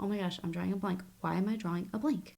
Oh my gosh, I'm drawing a blank. Why am I drawing a blank?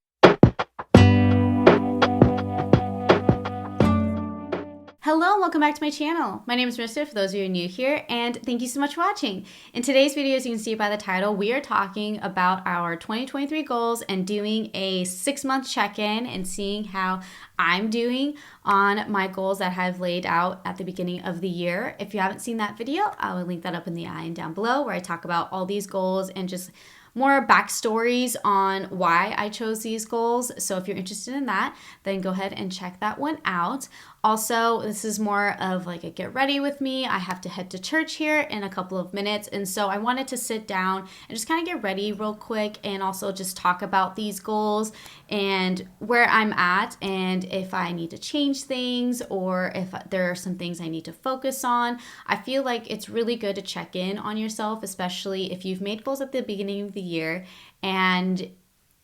Hello, welcome back to my channel. My name is Marissa, for those of you new here, and thank you so much for watching. In today's video, as you can see by the title, we are talking about our 2023 goals and doing a 6-month check-in and seeing how I'm doing on my goals that I've laid out at the beginning of the year. If you haven't seen that video, I will link that up in the eye and down below, where I talk about all these goals and just more backstories on why I chose these goals. So if you're interested in that, then go ahead and check that one out. Also, this is more of like a get ready with me. I have to head to church here in a couple of minutes. And so I wanted to sit down and just kind of get ready real quick and also just talk about these goals and where I'm at and if I need to change things or if there are some things I need to focus on. I feel like it's really good to check in on yourself, especially if you've made goals at the beginning of the year and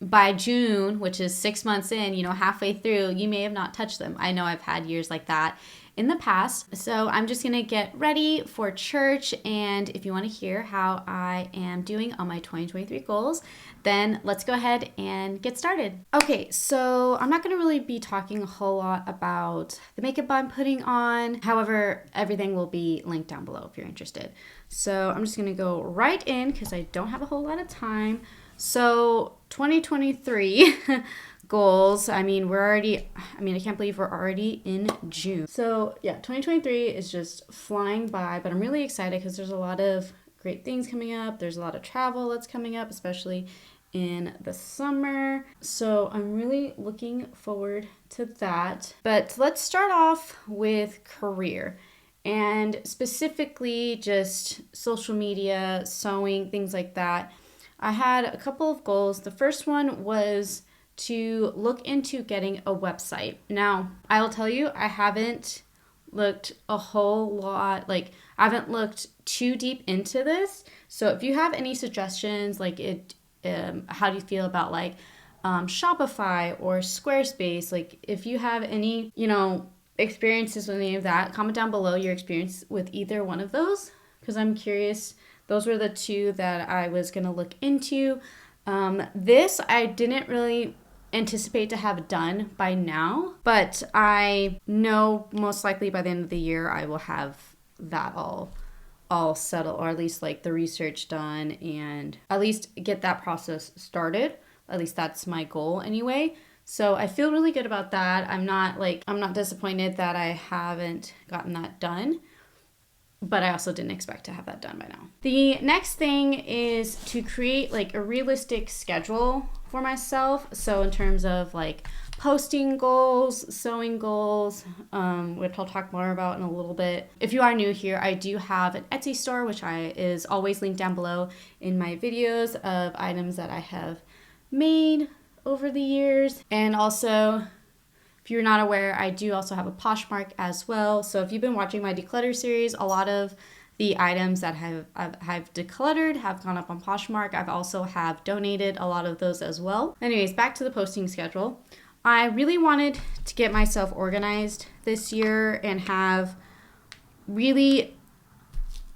by June, which is 6 months in, halfway through, you may have not touched them. I know I've had years like that in the past. So I'm just going to get ready for church. And if you want to hear how I am doing on my 2023 goals, then let's go ahead and get started. Okay, so I'm not going to really be talking a whole lot about the makeup I'm putting on. However, everything will be linked down below if you're interested. So I'm just going to go right in because I don't have a whole lot of time. So 2023 goals, I can't believe we're already in June. So yeah, 2023 is just flying by, but I'm really excited because there's a lot of great things coming up. There's a lot of travel that's coming up, especially in the summer. So I'm really looking forward to that. But let's start off with career. And specifically just social media, sewing, things like that. I had a couple of goals. The first one was to look into getting a website. Now, I'll tell you, I haven't looked a whole lot, I haven't looked too deep into this. So if you have any suggestions, how do you feel about Shopify or Squarespace? If you have any, experiences with any of that, comment down below your experience with either one of those, because I'm curious. Those were the two that I was going to look into. This I didn't really anticipate to have done by now, but I know most likely by the end of the year I will have that all settled, or at least the research done and at least get that process started. At least that's my goal anyway. So I feel really good about that. I'm not disappointed that I haven't gotten that done. But I also didn't expect to have that done by now. The next thing is to create a realistic schedule for myself. So in terms of posting goals, sewing goals, which I'll talk more about in a little bit. If you are new here, I do have an Etsy store, which is always linked down below in my videos of items that I have made over the years. And also, if you're not aware, I do also have a Poshmark as well. So if you've been watching my declutter series, a lot of the items that I've decluttered have gone up on Poshmark. I've also have donated a lot of those as well. Anyways, back to the posting schedule. I really wanted to get myself organized this year and have really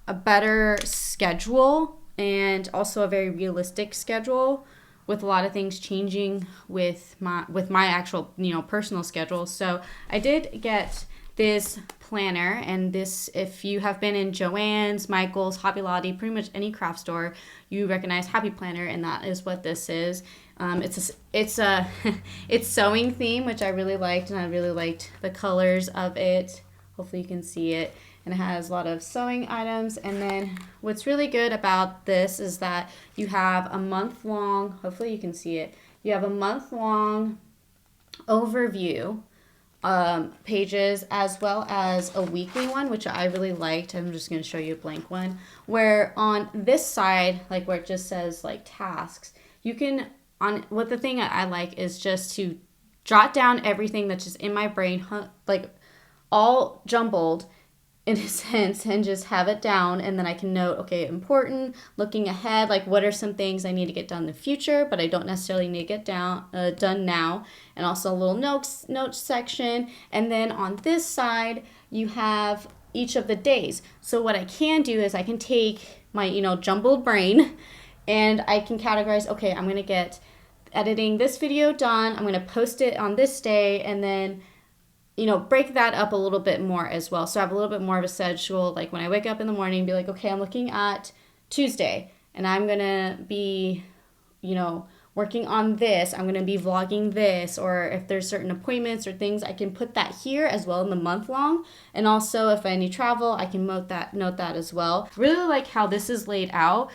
a better schedule and also a very realistic schedule, with a lot of things changing with my actual, personal schedule. So I did get this planner, and this, if you have been in Joann's, Michael's, Hobby Lobby, pretty much any craft store, you recognize Happy Planner, and that is what this is. It's sewing theme, which I really liked, and I really liked the colors of it. Hopefully you can see it. And it has a lot of sewing items. And then what's really good about this is that you have a month-long, hopefully you can see it, you have a month-long overview pages, as well as a weekly one, which I really liked. I'm just going to show you a blank one, where on this side, where it just says tasks, you can, what the thing I like is just to jot down everything that's just in my brain, all jumbled in a sense, and just have it down, and then I can note, okay, important, looking ahead, what are some things I need to get done in the future, but I don't necessarily need to get done now, and also a little notes section. And then on this side, you have each of the days. So what I can do is I can take my, jumbled brain And I can categorize, okay, I'm going to get editing this video done. I'm going to post it on this day, and then, you know, break that up a little bit more as well. So I have a little bit more of a schedule. Like when I wake up in the morning, be like, okay, I'm looking at Tuesday, and I'm going to be, you know, working on this. I'm going to be vlogging this, or if there's certain appointments or things, I can put that here as well in the month long. And also if I need travel, I can note that as well. Really like how this is laid out.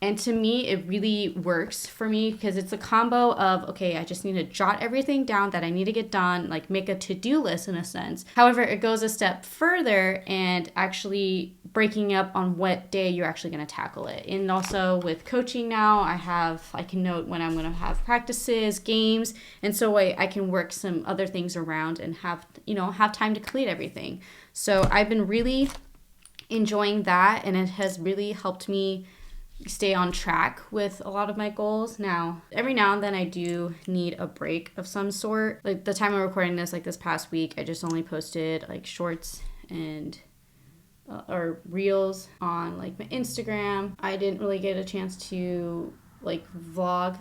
And to me, it really works for me because it's a combo of, okay, I just need to jot everything down that I need to get done, like make a to-do list in a sense. However, it goes a step further and actually breaking up on what day you're actually going to tackle it. And also with coaching now, I can note when I'm going to have practices, games, and so I can work some other things around and have time to complete everything. So I've been really enjoying that, and it has really helped me stay on track with a lot of my goals. Now, every now and then I do need a break of some sort. Like the time I'm recording this, like this past week, I just only posted like shorts and or reels on like my Instagram. I didn't really get a chance to like vlog,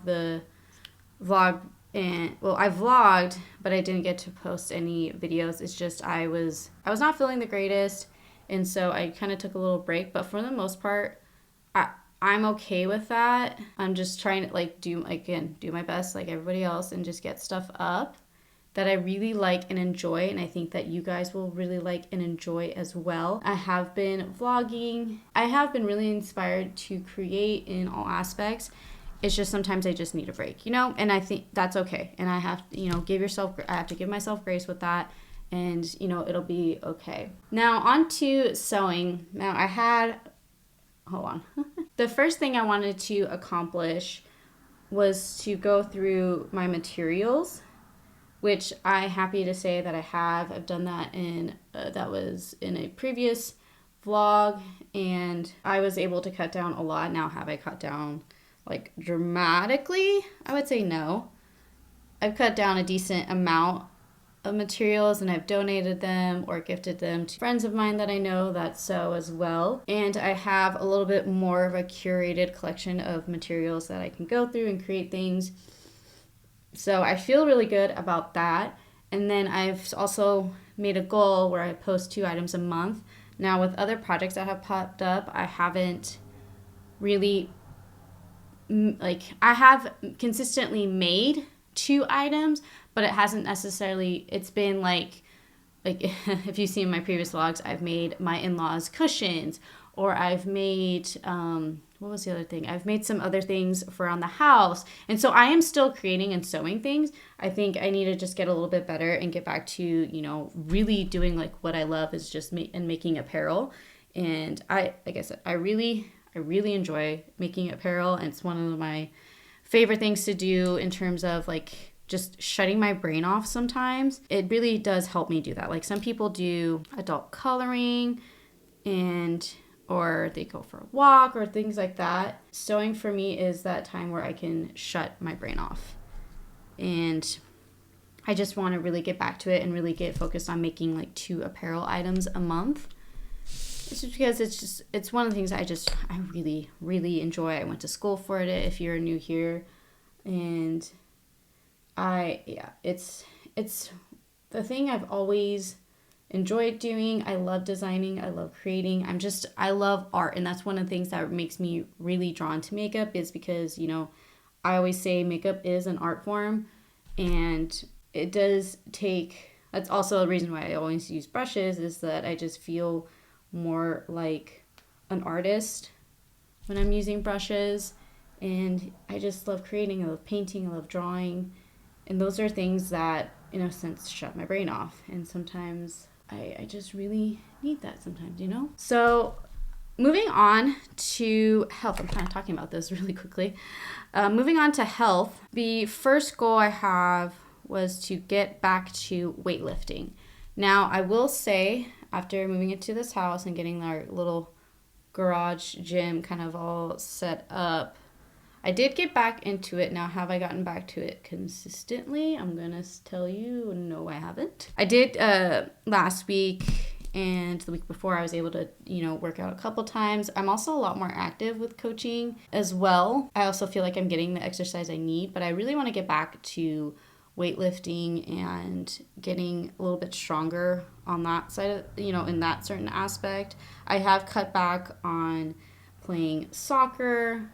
and well, I vlogged, but I didn't get to post any videos. It's just I was not feeling the greatest, and so I kind of took a little break. But for the most part, I'm okay with that. I'm just trying to like do my best like everybody else and just get stuff up that I really like and enjoy, and I think that you guys will really like and enjoy as well. I have been vlogging. I have been really inspired to create in all aspects. It's just sometimes I just need a break, and I think that's okay. And I have to, I have to give myself grace with that, and it'll be okay. Now on to sewing. Hold on. The first thing I wanted to accomplish was to go through my materials, which I'm happy to say that I have. I've done that that was in a previous vlog, and I was able to cut down a lot. Now, have I cut down like dramatically? I would say no. I've cut down a decent amount of materials, and I've donated them or gifted them to friends of mine that I know that sew as well. And I have a little bit more of a curated collection of materials that I can go through and create things. So I feel really good about that. And then I've also made a goal where I post 2 items a month. Now with other projects that have popped up, I haven't really I have consistently made 2 items, but it hasn't necessarily, it's been like if you see in my previous vlogs, I've made my in-laws cushions, or I've made, what was the other thing? I've made some other things for around the house. And so I am still creating and sewing things. I think I need to just get a little bit better and get back to, really doing like what I love is just making apparel. And like I said, I really enjoy making apparel. And it's one of my favorite things to do in terms of like just shutting my brain off sometimes. It really does help me do that. Like some people do adult coloring or they go for a walk or things like that. Sewing for me is that time where I can shut my brain off. And I just want to really get back to it and really get focused on making like 2 apparel items a month. It's just because it's one of the things I really, really enjoy. I went to school for it if you're new here. And it's the thing I've always enjoyed doing. I love designing. I love creating. I love art. And that's one of the things that makes me really drawn to makeup is because, I always say makeup is an art form, and it does take, that's also the reason why I always use brushes, is that I just feel more like an artist when I'm using brushes. And I just love creating. I love painting. I love drawing. And those are things that, in a sense, shut my brain off. And sometimes I just really need that sometimes, So moving on to health. I'm kind of talking about this really quickly. Moving on to health. The first goal I have was to get back to weightlifting. Now, I will say, after moving into this house and getting our little garage gym kind of all set up, I did get back into it. Now, have I gotten back to it consistently? I'm going to tell you, no, I haven't. I did last week, and the week before I was able to, work out a couple times. I'm also a lot more active with coaching as well. I also feel like I'm getting the exercise I need, but I really want to get back to weightlifting and getting a little bit stronger on that side of, in that certain aspect. I have cut back on playing soccer,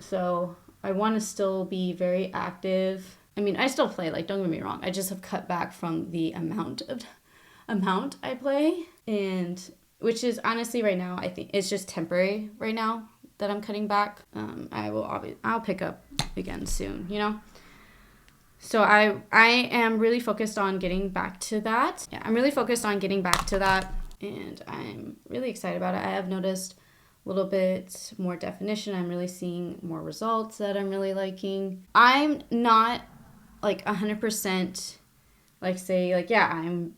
so I want to still be very active. I mean, I still play, like, don't get me wrong. I just have cut back from the amount I play, and which is honestly right now, I think it's just temporary right now that I'm cutting back. I'll pick up again soon, So I am really focused on getting back to that. Yeah, I'm really focused on getting back to that, and I'm really excited about it. I have noticed a little bit more definition. I'm really seeing more results that I'm really liking. I'm not like 100% like say like, yeah, I'm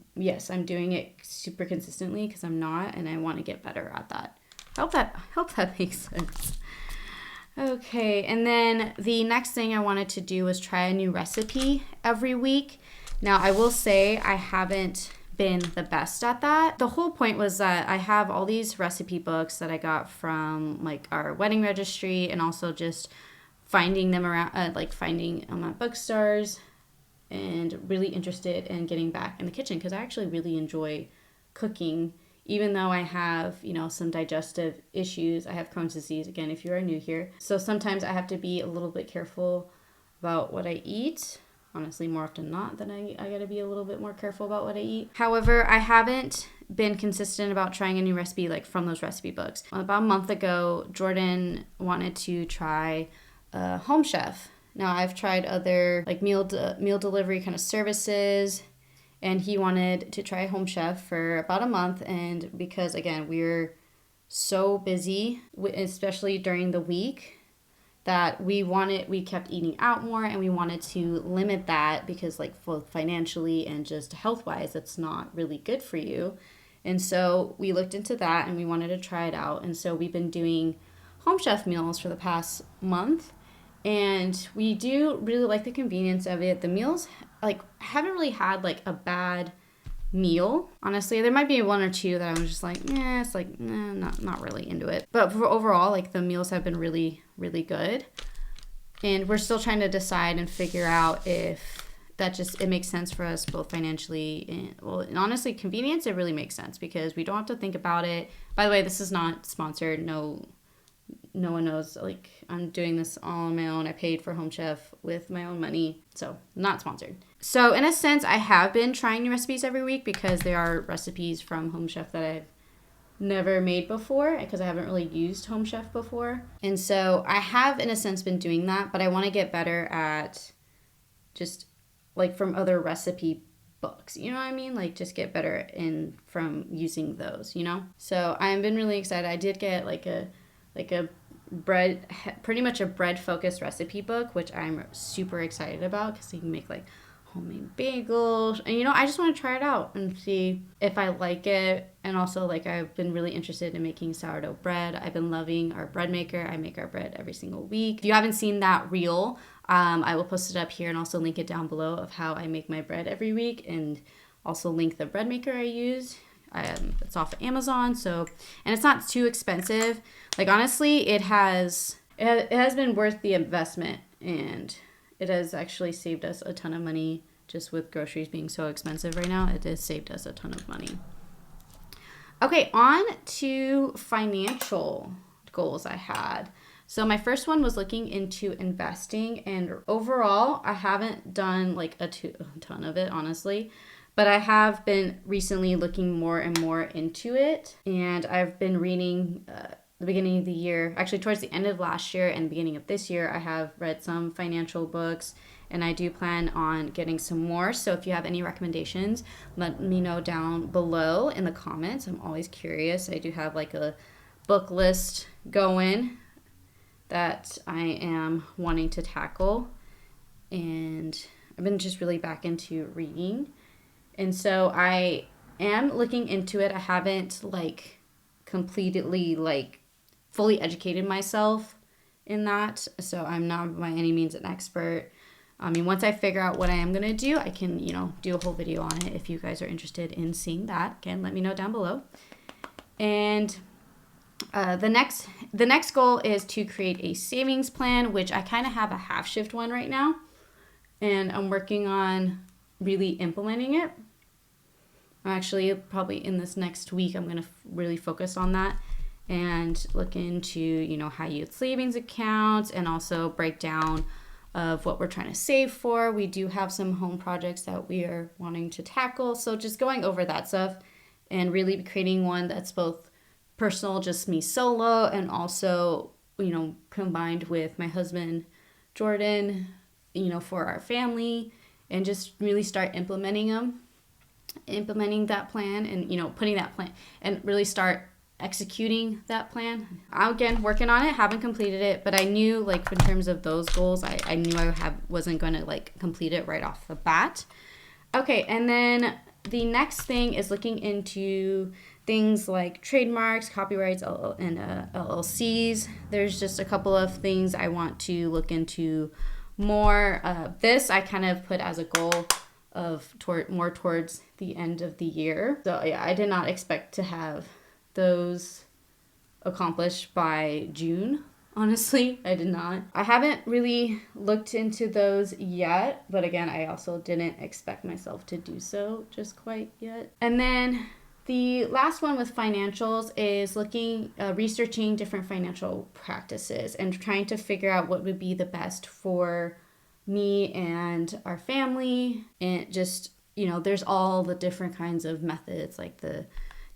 doing it super consistently, because I'm not, and I want to get better at that. Hope that makes sense. Okay, and then the next thing I wanted to do was try a new recipe every week. Now, I will say I haven't been the best at that. The whole point was that I have all these recipe books that I got from like our wedding registry, and also just finding them around, finding them at bookstores, and really interested in getting back in the kitchen, because I actually really enjoy cooking. Even though I have, some digestive issues. I have Crohn's disease, again, if you are new here. So sometimes I have to be a little bit careful about what I eat. Honestly, more often than not, then I got to be a little bit more careful about what I eat. However, I haven't been consistent about trying a new recipe like from those recipe books. About a month ago, Jordan wanted to try Home Chef. Now, I've tried other like meal delivery kind of services, and he wanted to try Home Chef for about a month. And because, again, we're so busy, especially during the week, that we kept eating out more, and we wanted to limit that, because like both financially and just health-wise, it's not really good for you. And so we looked into that, and we wanted to try it out. And so we've been doing Home Chef meals for the past month. And we do really like the convenience of it. The meals, haven't really had, a bad meal. Honestly, there might be one or two that I was just like, not really into it. But for overall, the meals have been really, really good. And we're still trying to decide and figure out if it makes sense for us both financially and honestly, convenience, it really makes sense, because we don't have to think about it. By the way, this is not sponsored. No one knows, I'm doing this all on my own. I paid for Home Chef with my own money, so not sponsored. So in a sense, I have been trying new recipes every week, because there are recipes from Home Chef that I've never made before, because I haven't really used Home Chef before. And so I have, in a sense, been doing that, but I want to get better at just, from other recipe books, you know what I mean? Just get better from using those, So I've been really excited. I did get, a bread, pretty much a bread focused recipe book, which I'm super excited about, because you can make homemade bagels, and I just want to try it out and see if I like it. And also I've been really interested in making sourdough bread. I've been loving our bread maker. I make our bread every single week. If you haven't seen that reel, I will post it up here, and also link it down below of how I make my bread every week, and also link the bread maker I use. It's off of Amazon, and it's not too expensive. Honestly, it has been worth the investment, and it has actually saved us a ton of money. Just with groceries being so expensive right now, it has saved us a ton of money. Okay, on to financial goals I had. So my first one was looking into investing, and overall, I haven't done a ton of it, honestly. But I have been recently looking more and more into it, and I've been reading the beginning of the year, actually towards the end of last year and beginning of this year, I have read some financial books, and I do plan on getting some more. So if you have any recommendations, let me know down below in the comments. I'm always curious. I do have a book list going that I am wanting to tackle, and I've been just really back into reading. And so I am looking into it. I haven't completely fully educated myself in that. So I'm not by any means an expert. I mean, once I figure out what I am going to do, I can, do a whole video on it if you guys are interested in seeing that. Again, let me know down below. And the next goal is to create a savings plan, which I kind of have a half shift one right now. And I'm working on really implementing it. Actually, probably in this next week, I'm going to really focus on that and look into, high yield savings accounts and also break down of what we're trying to save for. We do have some home projects that we are wanting to tackle. So just going over that stuff and really creating one that's both personal, just me solo, and also, combined with my husband, Jordan, for our family, and just really start implementing that plan and, putting that plan and really start executing that plan. I'm again working on it, haven't completed it, but I knew like in terms of those goals, I knew wasn't going to like complete it right off the bat. Okay, and then the next thing is looking into things like trademarks, copyrights, and LLCs. There's just a couple of things I want to look into more. This I kind of put as a goal of more towards the end of the year. So yeah, I did not expect to have those accomplished by June. Honestly, I did not. I haven't really looked into those yet, but again, I also didn't expect myself to do so just quite yet. And then the last one with financials is researching different financial practices and trying to figure out what would be the best for me and our family. And just, there's all the different kinds of methods, like the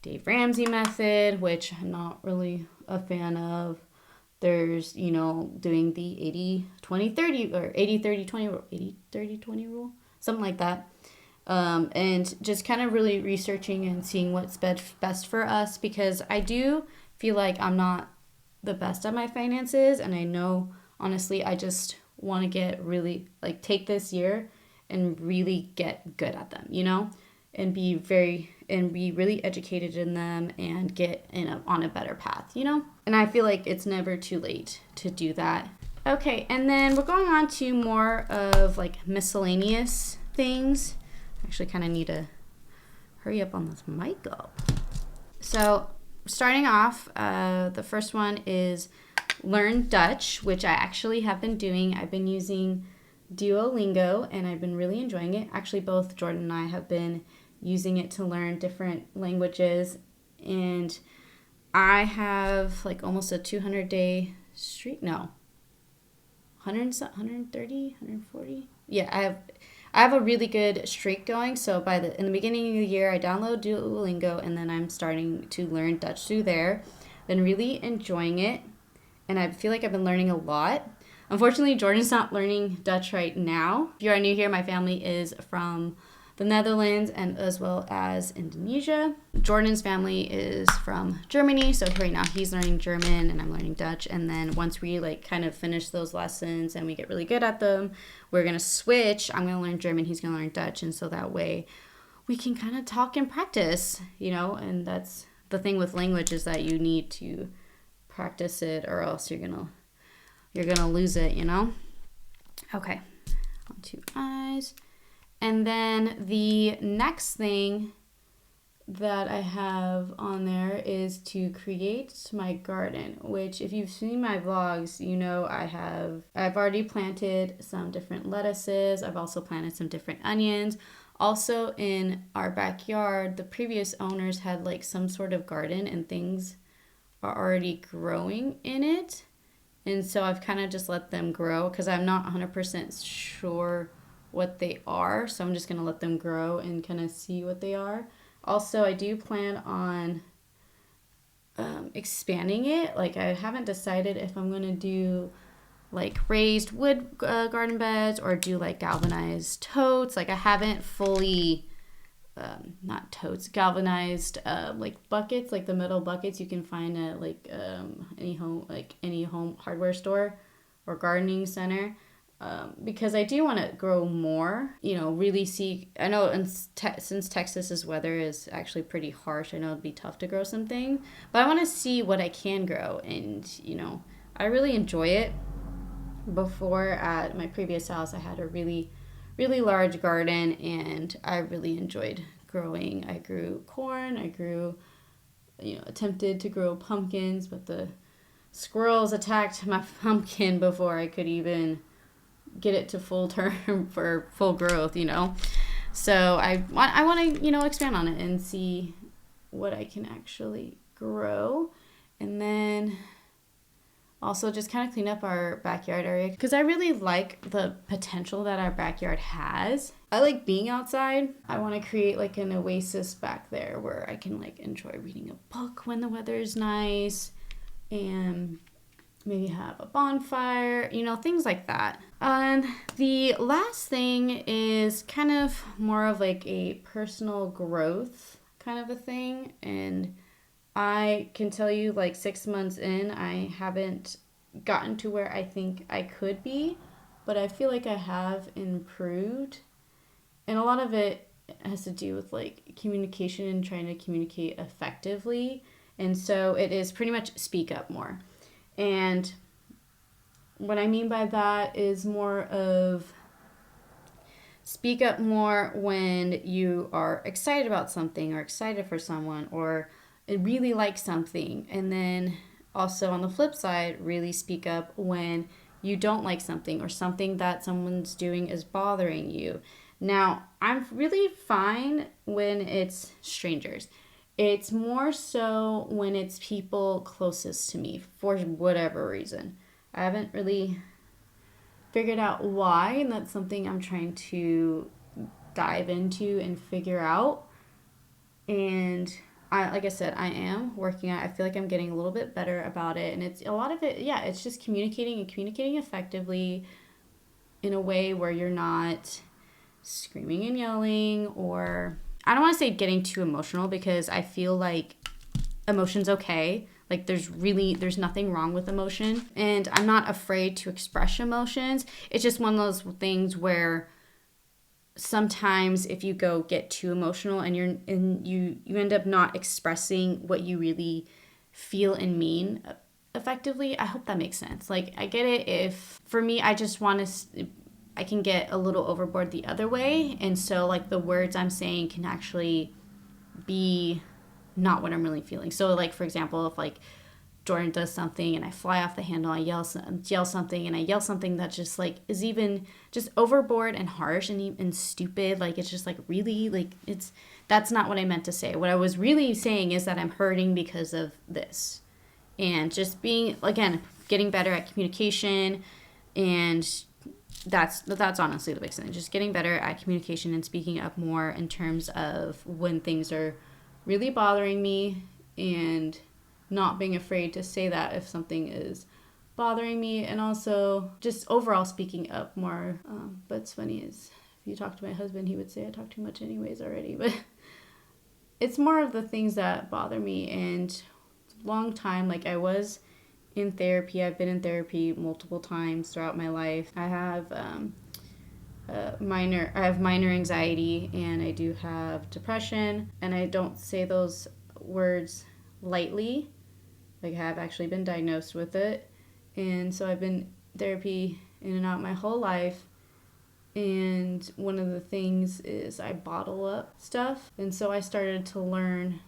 Dave Ramsey method, which I'm not really a fan of. There's, doing the 80-20-30 or 80-30-20 80-30-20 rule, something like that. And just kind of really researching and seeing what's best for us, because I do feel like I'm not the best at my finances. And I know, honestly, I just want to get really, take this year and really get good at them, and be really educated in them and get on a better path, And I feel like it's never too late to do that. Okay, and then we're going on to more of miscellaneous things. Actually kind of need to hurry up on this mic up. So starting off, the first one is learn Dutch, which I actually have been doing. I've been using Duolingo and I've been really enjoying it. Actually, both Jordan and I have been using it to learn different languages, and I have almost a 200-day streak. No, 130, 140. Yeah, I have a really good streak going. So in the beginning of the year, I download Duolingo, and then I'm starting to learn Dutch through there. Been really enjoying it, and I feel like I've been learning a lot. Unfortunately, Jordan's not learning Dutch right now. If you are new here, my family is from the Netherlands and as well as Indonesia. Jordan's family is from Germany, so right now he's learning German and I'm learning Dutch. And then once we kind of finish those lessons and we get really good at them, we're gonna switch. I'm gonna learn German, he's gonna learn Dutch, and so that way we can kind of talk and practice, And that's the thing with language, is that you need to practice it or else you're gonna lose it, Okay, on to eyes. And then the next thing that I have on there is to create my garden, which if you've seen my vlogs, I've already planted some different lettuces. I've also planted some different onions. Also in our backyard, the previous owners had some sort of garden and things are already growing in it. And so I've kind of just let them grow because I'm not 100% sure what they are, so I'm just gonna let them grow and kind of see what they are. Also, I do plan on expanding it. I haven't decided if I'm gonna do raised wood garden beds or do galvanized totes. I haven't fully not totes, galvanized buckets, the metal buckets you can find at any home hardware store or gardening center. Because I do want to grow more, really see. I know since Texas's weather is actually pretty harsh, I know it'd be tough to grow something, but I want to see what I can grow, and I really enjoy it. Before, at my previous house, I had a really, really large garden, and I really enjoyed growing. I grew corn, I grew, attempted to grow pumpkins, but the squirrels attacked my pumpkin before I could even get it to full term for full growth. So I want to, expand on it and see what I can actually grow. And then also just kind of clean up our backyard area because I really like the potential that our backyard has. I like being outside. I want to create like an oasis back there where I can like enjoy reading a book when the weather is nice and maybe have a bonfire, things like that. And the last thing is kind of more of like a personal growth kind of a thing. And I can tell you, like 6 months in, I haven't gotten to where I think I could be, but I feel like I have improved. And a lot of it has to do with like communication and trying to communicate effectively. And so it is pretty much speak up more. And what I mean by that is more of speak up more when you are excited about something or excited for someone or really like something. And then also on the flip side, really speak up when you don't like something or something that someone's doing is bothering you. Now, I'm really fine when it's strangers. It's more so when it's people closest to me for whatever reason. I haven't really figured out why, and that's something I'm trying to dive into and figure out. And like I said, I am working on it. I feel like I'm getting a little bit better about it. And it's a lot of it, it's just communicating and communicating effectively in a way where you're not screaming and yelling, or I don't want to say getting too emotional because I feel like emotion's okay. Like there's nothing wrong with emotion, and I'm not afraid to express emotions. It's just one of those things where sometimes if you get too emotional and you end up not expressing what you really feel and mean effectively. I hope that makes sense. Like I get it if for me I just want to I can get a little overboard the other way, and so like the words I'm saying can actually be not what I'm really feeling. So like for example, if like Jordan does something and I fly off the handle, I yell something, and I yell something that just like is even just overboard and harsh and stupid. Like it's just like really like that's not what I meant to say. What I was really saying is that I'm hurting because of this, and just being again getting better at communication, and that's honestly the biggest thing. Just getting better at communication and speaking up more in terms of when things are really bothering me, and not being afraid to say that if something is bothering me, and also just overall speaking up more. But it's funny is if you talk to my husband, he would say I talk too much anyways already. But it's more of the things that bother me. And long time, like I was in therapy. I've been in therapy multiple times throughout my life. I have minor anxiety, and I do have depression, and I don't say those words lightly. Like I have actually been diagnosed with it, and so I've been therapy in and out my whole life. And one of the things is I bottle up stuff, and so I started to learn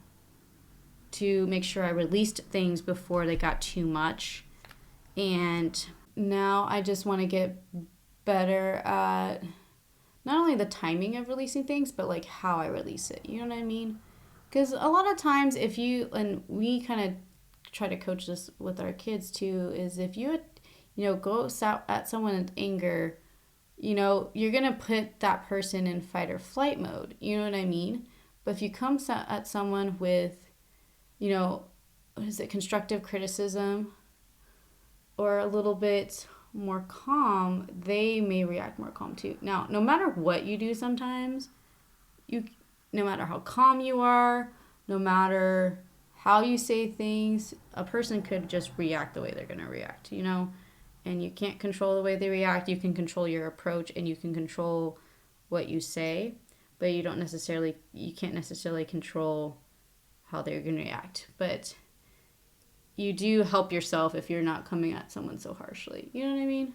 to make sure I released things before they got too much. And now I just want to get better at not only the timing of releasing things, but like how I release it. You know what I mean? Because a lot of times and we kind of try to coach this with our kids too, is if you go at someone in anger, you're going to put that person in fight or flight mode. You know what I mean? But if you come at someone with constructive criticism or a little bit more calm, they may react more calm too. Now, no matter what you do sometimes, no matter how calm you are, no matter how you say things, a person could just react the way they're going to react, and you can't control the way they react. You can control your approach, and you can control what you say, but you can't necessarily control how they're going to react. But you do help yourself if you're not coming at someone so harshly. You know what I mean?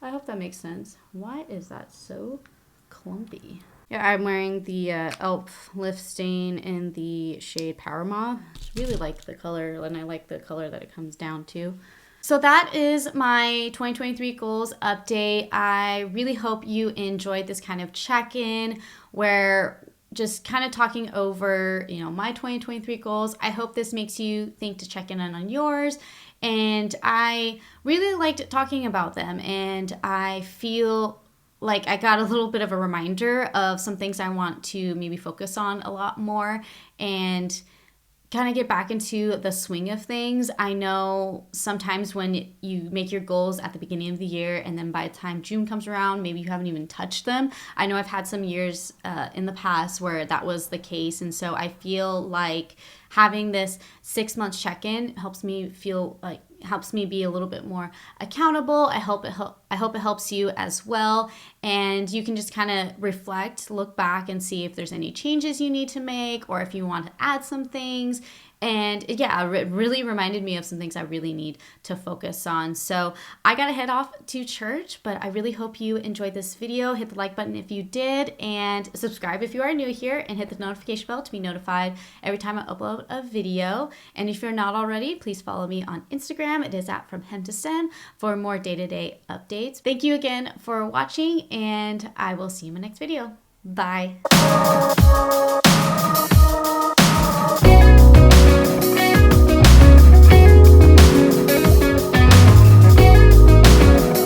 I hope that makes sense. Why is that so clumpy? Yeah, I'm wearing the e.l.f. Lift Stain in the shade Power Mauve. I really like the color, and I like the color that it comes down to. So that is my 2023 goals update. I really hope you enjoyed this kind of check-in where just kind of talking over, my 2023 goals. I hope this makes you think to check in on yours. And I really liked talking about them, and I feel like I got a little bit of a reminder of some things I want to maybe focus on a lot more and kind of get back into the swing of things. I know sometimes when you make your goals at the beginning of the year and then by the time June comes around, maybe you haven't even touched them. I know I've had some years in the past where that was the case. And so I feel like having this 6 month check-in helps me be a little bit more accountable. I hope it helps you as well. And you can just kind of reflect, look back and see if there's any changes you need to make or if you want to add some things. And yeah, it really reminded me of some things I really need to focus on. So I got to head off to church, but I really hope you enjoyed this video. Hit the like button if you did, and subscribe if you are new here, and hit the notification bell to be notified every time I upload a video. And if you're not already, please follow me on Instagram. It is at From Hem to Stem for more day-to-day updates. Thank you again for watching, and I will see you in my next video. Bye.